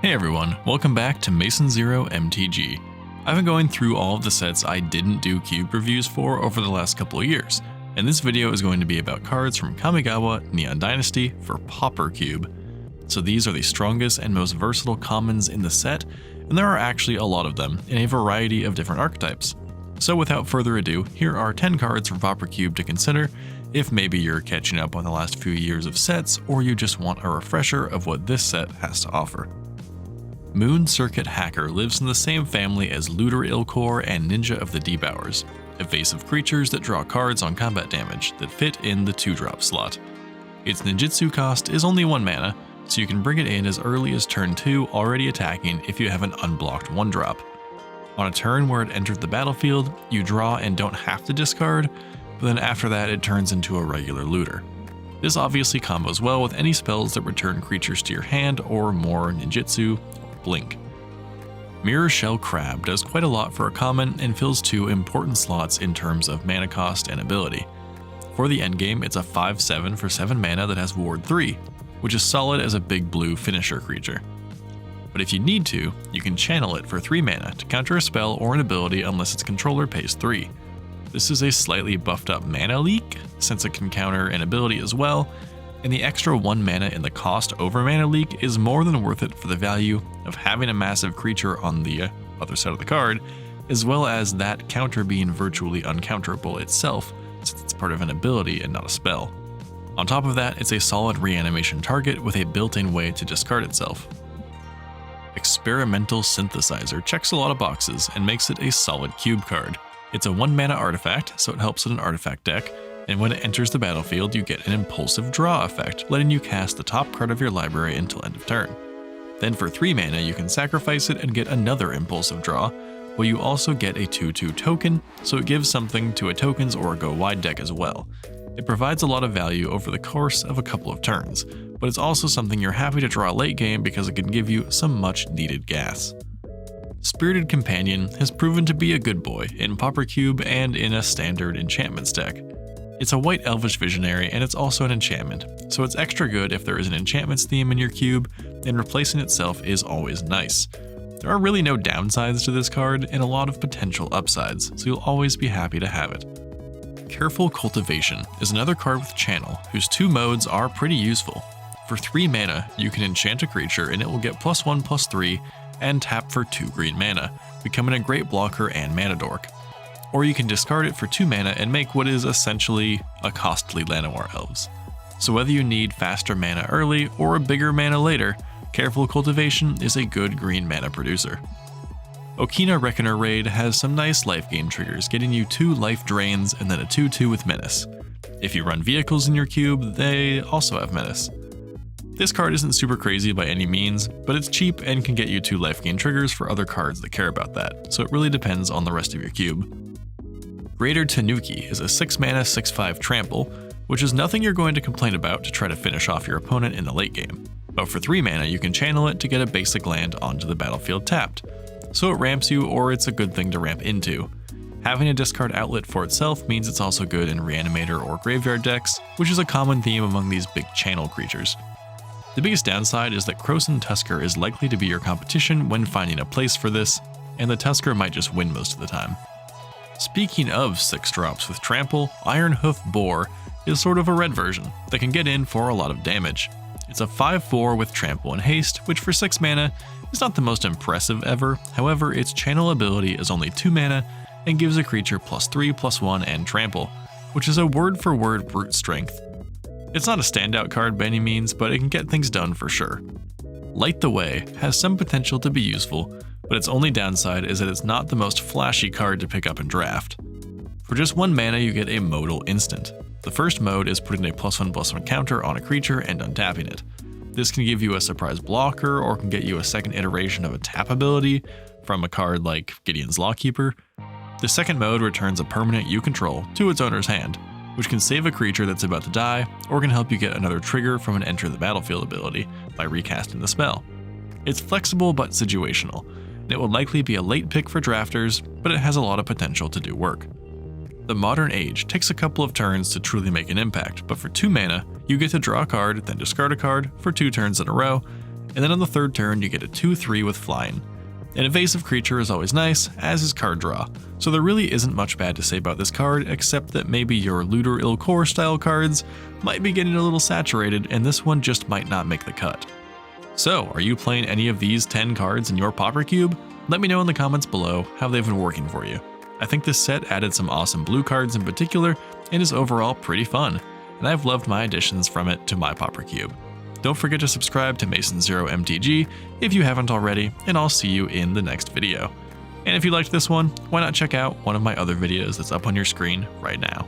Hey everyone, welcome back to Masonzero MTG. I've been going through all of the sets I didn't do cube reviews for over the last couple of years, and this video is going to be about cards from Kamigawa Neon Dynasty for Pauper Cube. So these are the strongest and most versatile commons in the set, and there are actually a lot of them in a variety of different archetypes. So without further ado, here are 10 cards from Pauper Cube to consider if maybe you're catching up on the last few years of sets or you just want a refresher of what this set has to offer. Moon Circuit Hacker lives in the same family as Looter Ilkor and Ninja of the Deep Hours, evasive creatures that draw cards on combat damage that fit in the 2-drop slot. Its ninjutsu cost is only 1 mana, so you can bring it in as early as turn 2 already attacking if you have an unblocked 1-drop. On a turn where it entered the battlefield, you draw and don't have to discard, but then after that it turns into a regular looter. This obviously combos well with any spells that return creatures to your hand or more ninjutsu, Blink. Mirror Shell Crab does quite a lot for a common and fills 2 important slots in terms of mana cost and ability. For the endgame, it's a 5/7 for 7 mana that has Ward 3, which is solid as a big blue finisher creature. But if you need to, you can channel it for 3 mana to counter a spell or an ability unless its controller pays 3. This is a slightly buffed up mana leak, since it can counter an ability as well, and the extra 1 mana in the cost over mana leak is more than worth it for the value of having a massive creature on the other side of the card, as well as that counter being virtually uncounterable itself, since it's part of an ability and not a spell. On top of that, it's a solid reanimation target with a built-in way to discard itself. Experimental Synthizer checks a lot of boxes and makes it a solid cube card. It's a 1 mana artifact, so it helps in an artifact deck, and when it enters the battlefield, you get an impulsive draw effect, letting you cast the top card of your library until end of turn. Then for 3 mana, you can sacrifice it and get another impulsive draw, while you also get a 2/2 token, so it gives something to a tokens or a go wide deck as well. It provides a lot of value over the course of a couple of turns, but it's also something you're happy to draw late game because it can give you some much needed gas. Spirited Companion has proven to be a good boy in Pauper Cube and in a standard enchantments deck. It's a white elvish visionary and it's also an enchantment, so it's extra good if there is an enchantments theme in your cube, and replacing itself is always nice. There are really no downsides to this card and a lot of potential upsides, so you'll always be happy to have it. Careful Cultivation is another card with channel whose 2 modes are pretty useful. For 3 mana, you can enchant a creature and it will get +1/+3 and tap for 2 green mana, becoming a great blocker and mana dork. Or you can discard it for 2 mana and make what is essentially a costly Llanowar Elves. So whether you need faster mana early or a bigger mana later, Careful Cultivation is a good green mana producer. Okina Raid has some nice life gain triggers, getting you 2 life drains and then a 2/2 with Menace. If you run vehicles in your cube, they also have Menace. This card isn't super crazy by any means, but it's cheap and can get you 2 life gain triggers for other cards that care about that, so it really depends on the rest of your cube. Raider Tanuki is a 6 mana 6/5 trample, which is nothing you're going to complain about to try to finish off your opponent in the late game. But for 3 mana, you can channel it to get a basic land onto the battlefield tapped. So it ramps you, or it's a good thing to ramp into. Having a discard outlet for itself means it's also good in Reanimator or Graveyard decks, which is a common theme among these big channel creatures. The biggest downside is that Krosan Tusker is likely to be your competition when finding a place for this, and the Tusker might just win most of the time. Speaking of 6 drops with Trample, Iron Hoof Boar is sort of a red version that can get in for a lot of damage. It's a 5/4 with Trample and Haste, which for 6 mana is not the most impressive ever, however its channel ability is only 2 mana and gives a creature +3/+1 and Trample, which is a word-for-word brute strength. It's not a standout card by any means, but it can get things done for sure. Light the Way has some potential to be useful, but its only downside is that it's not the most flashy card to pick up in draft. For just 1 mana, you get a modal instant. The first mode is putting a +1/+1 counter on a creature and untapping it. This can give you a surprise blocker or can get you a second iteration of a tap ability from a card like Gideon's Lawkeeper. The second mode returns a permanent you control to its owner's hand, which can save a creature that's about to die or can help you get another trigger from an Enter the Battlefield ability by recasting the spell. It's flexible but situational, and it will likely be a late pick for drafters, but it has a lot of potential to do work. The Modern Age takes a couple of turns to truly make an impact, but for 2 mana, you get to draw a card, then discard a card for 2 turns in a row, and then on the third turn you get a 2/3 with flying. An evasive creature is always nice, as is card draw, so there really isn't much bad to say about this card except that maybe your Looter Il-Kor style cards might be getting a little saturated and this one just might not make the cut. So, are you playing any of these 10 cards in your Pauper cube? Let me know in the comments below how they've been working for you. I think this set added some awesome blue cards in particular and is overall pretty fun, and I've loved my additions from it to my Pauper cube. Don't forget to subscribe to Masonzero MTG if you haven't already, and I'll see you in the next video. And if you liked this one, why not check out one of my other videos that's up on your screen right now.